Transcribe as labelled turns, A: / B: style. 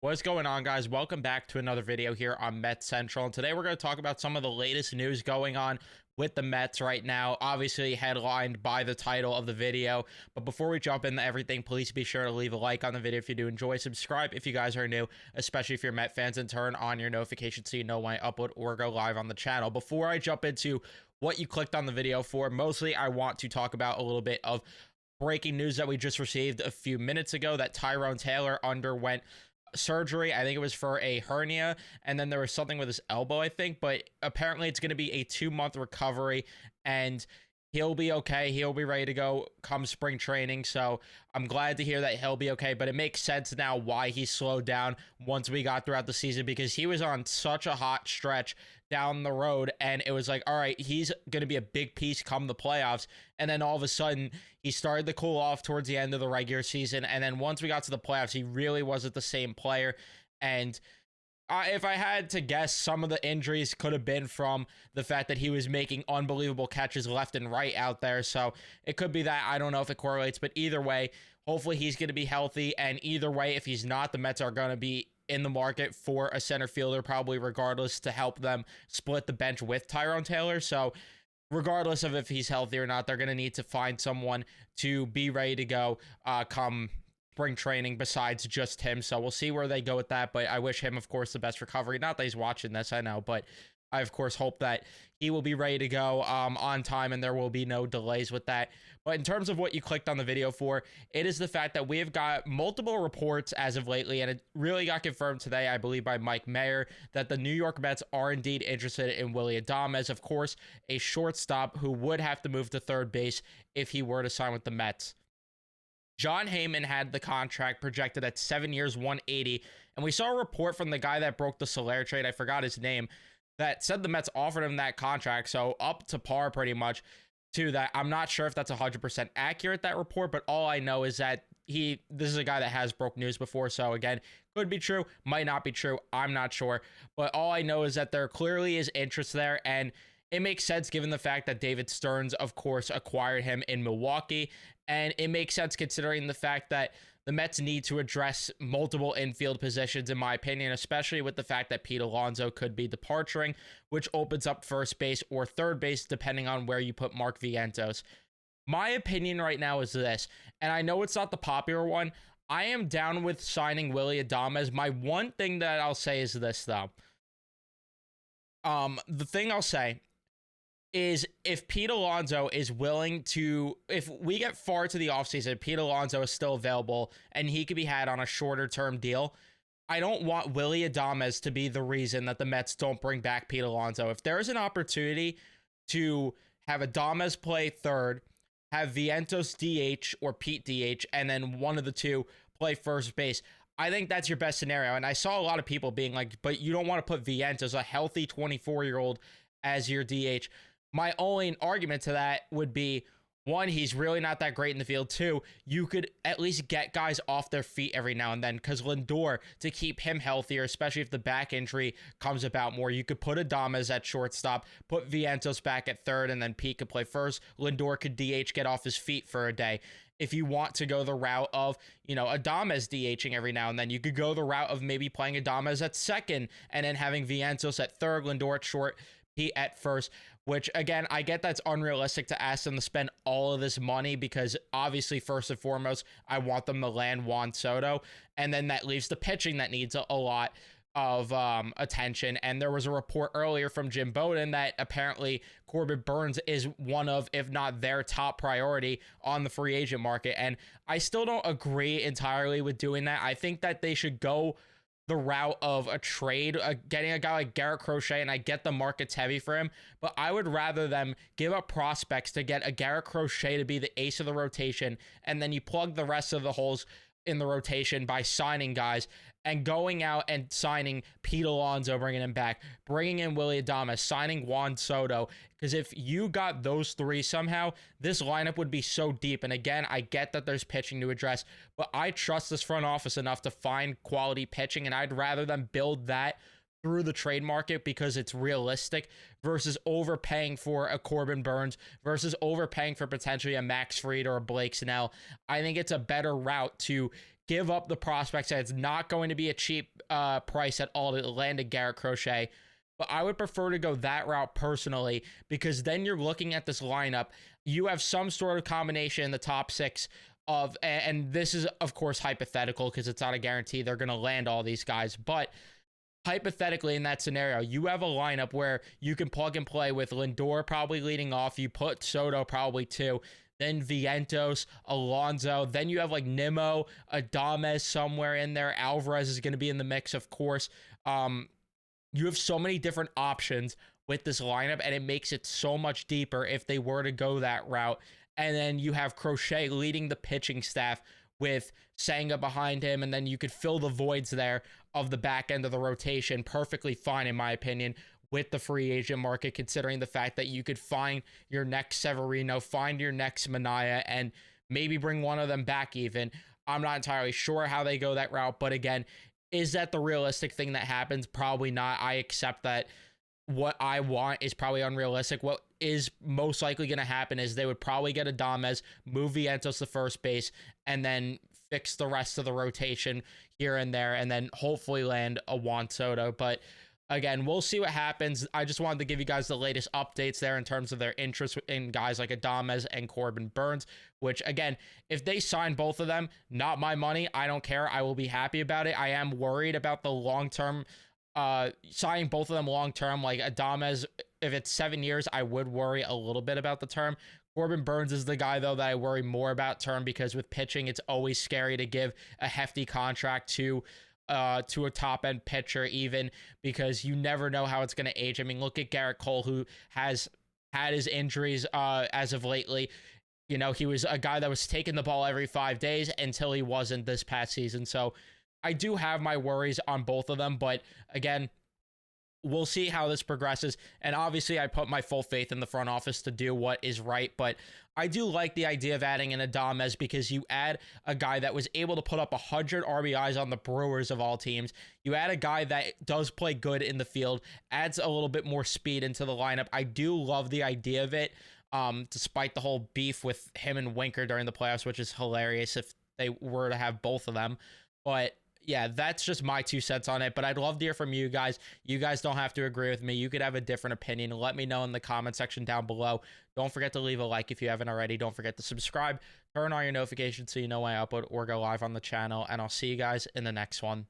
A: What's going on, guys? Welcome back to another video here on Mets Central. And today we're going to talk about some of the latest news going on with the Mets right now, obviously headlined by the title of the video. But before we jump into everything, please be sure to leave a like on the video if you do enjoy. Subscribe if you guys are new, especially if you're Met fans, and turn on your notifications so you know when I upload or go live on the channel. Before I jump into what you clicked on the video for, mostly I want to talk about a little bit of breaking news that we just received a few minutes ago that Tyrone Taylor underwent surgery. I think it was for a hernia, and then there was something with his elbow, I think, but apparently it's going to be a 2-month recovery, and he'll be okay. He'll be ready to go come spring training. So I'm glad to hear that he'll be okay, but it makes sense now why he slowed down once we got throughout the season, because he was on such a hot stretch down the road, and it was like, all right, he's going to be a big piece come the playoffs. And then all of a sudden he started to cool off towards the end of the regular season, and then once we got to the playoffs, he really wasn't the same player. And if I had to guess, some of the injuries could have been from the fact that he was making unbelievable catches left and right out there. So it could be that. I don't know if it correlates, but either way, hopefully he's going to be healthy. And either way, if he's not, the Mets are going to be in the market for a center fielder, probably regardless, to help them split the bench with Tyrone Taylor. So regardless of if he's healthy or not, they're going to need to find someone to be ready to go come spring training besides just him. So we'll see where they go with that, but I wish him, of course, the best recovery. Not that he's watching this, I know, but I, of course, hope that he will be ready to go on time and there will be no delays with that. But in terms of what you clicked on the video for, it is the fact that we have got multiple reports as of lately, and it really got confirmed today, I believe, by Mike Mayer, that the New York Mets are indeed interested in Willy, of course, a shortstop who would have to move to third base if he were to sign with the Mets. John Heyman had the contract projected at 7 years, 180, and we saw a report from the guy that broke the Soler trade, I forgot his name, that said the Mets offered him that contract, so up to par pretty much to that. I'm not sure if that's 100% accurate, that report, but all I know is that this is a guy that has broke news before, so again, could be true, might not be true, I'm not sure, but all I know is that there clearly is interest there, and it makes sense given the fact that David Stearns, of course, acquired him in Milwaukee, and it makes sense considering the fact that the Mets need to address multiple infield positions, in my opinion, especially with the fact that Pete Alonso could be departing, which opens up first base or third base, depending on where you put Mark Vientos. My opinion right now is this, and I know it's not the popular one. I am down with signing Willy. My one thing that I'll say is this, though. The thing I'll say is if Pete Alonso is willing to, if we get far to the offseason, Pete Alonso is still available and he could be had on a shorter term deal, I don't want Willy to be the reason that the Mets don't bring back Pete Alonso. If there is an opportunity to have Adames play third, have Vientos DH or Pete DH, and then one of the two play first base, I think that's your best scenario. And I saw a lot of people being like, but you don't want to put Vientos, a healthy 24-year-old, as your DH. My only argument to that would be, one, he's really not that great in the field. Two, you could at least get guys off their feet every now and then, because Lindor, to keep him healthier, especially if the back injury comes about more, you could put Adames at shortstop, put Vientos back at third, and then Pete could play first. Lindor could DH, get off his feet for a day. If you want to go the route of, Adames DHing every now and then, you could go the route of maybe playing Adames at second and then having Vientos at third, Lindor at short, Pete at first, which, again, I get that's unrealistic to ask them to spend all of this money because, obviously, first and foremost, I want them to land Juan Soto, and then that leaves the pitching that needs a lot of attention. And there was a report earlier from Jim Bowden that apparently Corbin Burnes is one of, if not their top priority on the free agent market, and I still don't agree entirely with doing that. I think that they should go the route of a trade, getting a guy like Garrett Crochet, and I get the market's heavy for him, but I would rather them give up prospects to get a Garrett Crochet to be the ace of the rotation, and then you plug the rest of the holes in the rotation by signing guys and going out and signing Pete Alonso, bringing him back, bringing in Willy Adames, signing Juan Soto. Because if you got those three somehow, this lineup would be so deep. And again, I get that there's pitching to address, but I trust this front office enough to find quality pitching, and I'd rather them build that through the trade market because it's realistic versus overpaying for a Corbin Burnes versus overpaying for potentially a Max Fried or a Blake Snell. I think it's a better route to give up the prospects. It's not going to be a cheap price at all to land a Garrett Crochet. But I would prefer to go that route personally, because then you're looking at this lineup. You have some sort of combination in the top 6 of, and this is, of course, hypothetical because it's not a guarantee they're going to land all these guys. But hypothetically, in that scenario, you have a lineup where you can plug and play with Lindor probably leading off. You put Soto probably 2. Then Vientos, Alonso. Then you have like Nimmo, Adames somewhere in there. Alvarez is going to be in the mix, of course. You have so many different options with this lineup, and it makes it so much deeper if they were to go that route. And then you have Crochet leading the pitching staff with Senga behind him, and then you could fill the voids there of the back end of the rotation perfectly fine, in my opinion, with the free agent market, considering the fact that you could find your next Severino, find your next Manaea, and maybe bring one of them back even. I'm not entirely sure how they go that route, but again, is that the realistic thing that happens? Probably not. I accept that what I want is probably unrealistic. What is most likely going to happen is they would probably get Adames, move Vientos to first base, and then fix the rest of the rotation here and there, and then hopefully land a Juan Soto. But again, we'll see what happens. I just wanted to give you guys the latest updates there in terms of their interest in guys like Adames and Corbin Burnes, which, again, if they sign both of them, not my money, I don't care. I will be happy about it. I am worried about the long-term, signing both of them long-term. Like Adames, if it's 7 years, I would worry a little bit about the term. Corbin Burnes is the guy, though, that I worry more about term, because with pitching, it's always scary to give a hefty contract to a top-end pitcher, even because you never know how it's going to age. I mean, look at Garrett Cole, who has had his injuries as of lately. You know, he was a guy that was taking the ball every 5 days until he wasn't this past season. So I do have my worries on both of them, but again, we'll see how this progresses. And obviously, I put my full faith in the front office to do what is right. But I do like the idea of adding an Adames, because you add a guy that was able to put up 100 RBIs on the Brewers of all teams. You add a guy that does play good in the field, adds a little bit more speed into the lineup. I do love the idea of it, despite the whole beef with him and Winker during the playoffs, which is hilarious if they were to have both of them. But yeah, that's just my 2 cents on it, but I'd love to hear from you guys. You guys don't have to agree with me. You could have a different opinion. Let me know in the comment section down below. Don't forget to leave a like if you haven't already. Don't forget to subscribe. Turn on your notifications so you know when I upload or go live on the channel, and I'll see you guys in the next one.